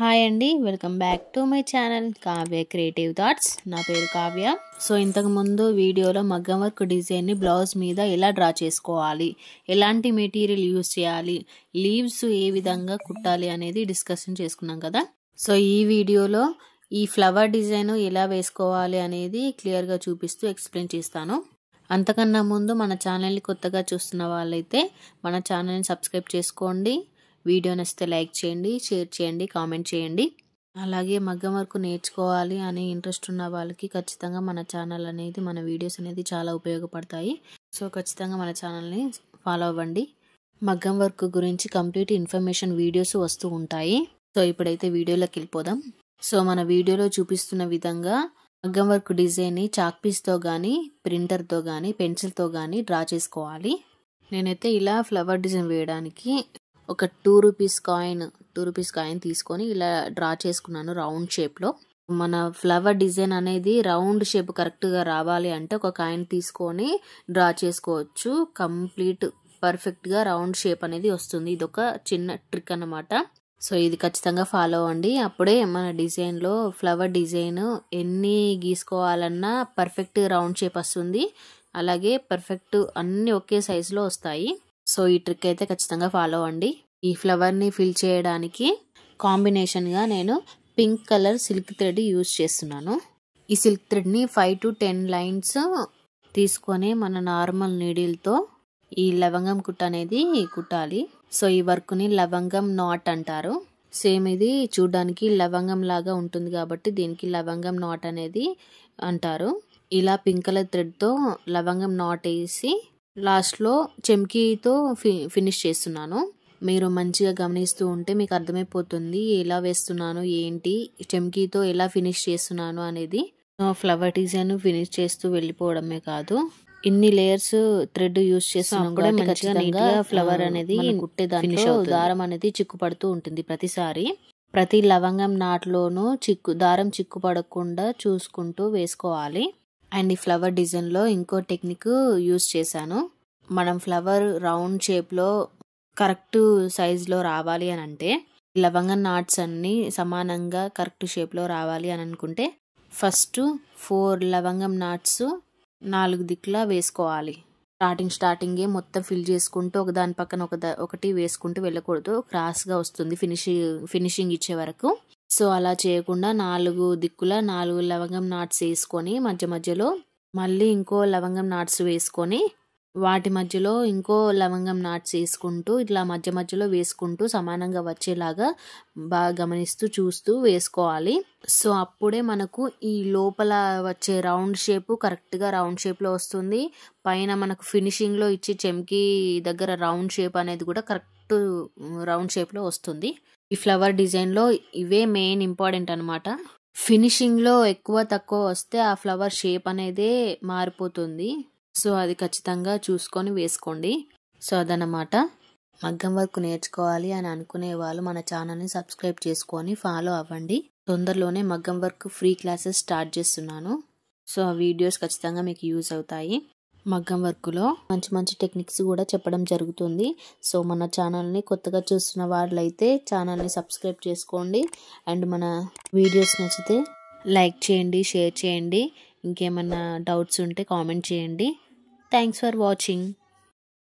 Hi అండి, welcome back to my channel Kavya creative thoughts. నా పేరు కావ్య. సో ఇంతకు ముందు వీడియోలో మగ్గం వర్క్ డిజైన్ని బ్లౌజ్ మీద ఎలా డ్రా చేసుకోవాలి, ఎలాంటి మెటీరియల్ యూజ్ చేయాలి, లీవ్స్ ఏ విధంగా కుట్టాలి అనేది డిస్కషన్ చేసుకున్నాం కదా. సో ఈ వీడియోలో ఈ ఫ్లవర్ డిజైన్ ఎలా వేసుకోవాలి అనేది క్లియర్గా చూపిస్తూ ఎక్స్ప్లెయిన్ చేస్తాను. అంతకన్నా ముందు మన ఛానల్ని కొత్తగా చూస్తున్న వాళ్ళైతే మన ఛానల్ని సబ్స్క్రైబ్ చేసుకోండి. వీడియో నచ్చితే లైక్ చేయండి, షేర్ చేయండి, కామెంట్ చేయండి. అలాగే మగ్గం వర్క్ నేర్చుకోవాలి అనే ఇంట్రెస్ట్ ఉన్న వాళ్ళకి ఖచ్చితంగా మన ఛానల్ అనేది, మన వీడియోస్ అనేది చాలా ఉపయోగపడతాయి. సో ఖచ్చితంగా మన ఛానల్ని ఫాలో అవ్వండి. మగ్గం వర్క్ గురించి కంప్లీట్ ఇన్ఫర్మేషన్ వీడియోస్ వస్తూ ఉంటాయి. సో ఇప్పుడైతే వీడియోలోకి వెళ్ళిపోదాం. సో మన వీడియోలో చూపిస్తున్న విధంగా మగ్గం వర్క్ డిజైన్ని చాక్ పీస్తో కానీ, ప్రింటర్తో కానీ, పెన్సిల్తో కానీ డ్రా చేసుకోవాలి. నేనైతే ఇలా ఫ్లవర్ డిజైన్ వేయడానికి ఒక 2 రూపీస్ కాయిన్ తీసుకొని ఇలా డ్రా చేసుకున్నాను రౌండ్ షేప్లో. మన ఫ్లవర్ డిజైన్ అనేది రౌండ్ షేప్ కరెక్ట్గా రావాలి అంటే ఒక కాయిన్ తీసుకొని డ్రా చేసుకోవచ్చు. కంప్లీట్ పర్ఫెక్ట్గా రౌండ్ షేప్ అనేది వస్తుంది. ఇది ఒక చిన్న ట్రిక్ అన్నమాట. సో ఇది ఖచ్చితంగా ఫాలో అవ్వండి. అప్పుడే మన డిజైన్లో ఫ్లవర్ డిజైన్ ఎన్ని గీసుకోవాలన్నా పర్ఫెక్ట్ రౌండ్ షేప్ వస్తుంది. అలాగే పర్ఫెక్ట్ అన్ని ఒకే సైజులో వస్తాయి. సో ఈ ట్రిక్ అయితే ఖచ్చితంగా ఫాలో అవ్వండి. ఈ ఫ్లవర్ని ఫిల్ చేయడానికి కాంబినేషన్గా నేను pink colour silk thread use చేస్తున్నాను. ఈ సిల్క్ థ్రెడ్ని 5 to 10 లైన్స్ తీసుకొని మన నార్మల్ నీడిల్తో ఈ లవంగం కుట్ట అనేది కుట్టాలి. సో ఈ వర్క్ని లవంగం నాట్ అంటారు. సేమ్ ఇది చూడడానికి లవంగం లాగా ఉంటుంది కాబట్టి దీనికి లవంగం నాట్ అనేది అంటారు. ఇలా పింక్ కలర్ థ్రెడ్తో లవంగం నాట్ వేసి లాస్ట్లో చెమ్కీతో ఫినిష్ చేస్తున్నాను. మీరు మంచిగా గమనిస్తూ ఉంటే మీకు అర్థమైపోతుంది ఎలా వేస్తున్నాను, ఏంటి, చెమ్కీతో ఎలా ఫినిష్ చేస్తున్నాను అనేది. ఫ్లవర్ డిజైన్ ఫినిష్ చేస్తూ వెళ్ళిపోవడమే కాదు, ఇన్ని లేయర్స్ థ్రెడ్ యూజ్ చేస్తున్నాం కూడా మంచిగా ఫ్లవర్ అనేది కుట్టే దాంట్లో దారం అనేది చిక్కుపడుతూ ఉంటుంది. ప్రతి లవంగం నాట్లోనూ దారం చిక్కుపడకుండా చూసుకుంటూ వేసుకోవాలి. అండ్ ఈ ఫ్లవర్ డిజైన్లో ఇంకో టెక్నిక్ యూజ్ చేశాను. మనం ఫ్లవర్ రౌండ్ షేప్లో కరెక్ట్ సైజులో రావాలి అని అంటే, లవంగం నాట్స్ అన్నీ సమానంగా కరెక్ట్ షేప్లో రావాలి అని అనుకుంటే ఫస్ట్ 4 లవంగం నాట్స్ 4 దిక్కులా వేసుకోవాలి. స్టార్టింగే మొత్తం ఫిల్ చేసుకుంటూ ఒకదాని పక్కన ఒకటి వేసుకుంటూ వెళ్ళకూడదు, క్రాస్గా వస్తుంది ఫినిషింగ్ ఇచ్చే వరకు. సో అలా చేయకుండా 4 దిక్కుల 4 లవంగం నాట్స్ వేసుకొని మధ్యలో మళ్ళీ ఇంకో లవంగం నాట్స్ వేసుకొని వాటి మధ్యలో ఇంకో లవంగం నాట్స్ వేసుకుంటూ ఇట్లా మధ్యలో వేసుకుంటూ సమానంగా వచ్చేలాగా బాగా గమనిస్తూ చూస్తూ వేసుకోవాలి. సో అప్పుడే మనకు ఈ లోపల వచ్చే రౌండ్ షేప్ కరెక్ట్గా రౌండ్ షేప్లో వస్తుంది. పైన మనకు ఫినిషింగ్లో ఇచ్చే చెమ్కీ దగ్గర రౌండ్ షేప్ అనేది కూడా కరెక్ట్ రౌండ్ షేప్లో వస్తుంది. ఈ ఫ్లవర్ డిజైన్లో ఇవే మెయిన్ ఇంపార్టెంట్ అనమాట. ఫినిషింగ్లో ఎక్కువ తక్కువ వస్తే ఆ ఫ్లవర్ షేప్ అనేదే మారిపోతుంది. సో అది ఖచ్చితంగా చూసుకొని వేసుకోండి. సో అదనమాట. మగ్గం వర్క్ నేర్చుకోవాలి అని అనుకునే వాళ్ళు మన ఛానల్ని సబ్స్క్రైబ్ చేసుకొని ఫాలో అవ్వండి. తొందరలోనే మగ్గం వర్క్ ఫ్రీ క్లాసెస్ స్టార్ట్ చేస్తున్నాను. సో ఆ వీడియోస్ ఖచ్చితంగా మీకు యూజ్ అవుతాయి. మగ్గం వర్క్లో మంచి టెక్నిక్స్ కూడా చెప్పడం జరుగుతుంది. సో మన ఛానల్ని కొత్తగా చూస్తున్న వాళ్ళైతే ఛానల్ని సబ్స్క్రైబ్ చేసుకోండి. అండ్ మన వీడియోస్ నచ్చితే లైక్ చేయండి, షేర్ చేయండి. ఇంకేమన్నా డౌట్స్ ఉంటే కామెంట్ చేయండి. Thanks for watching.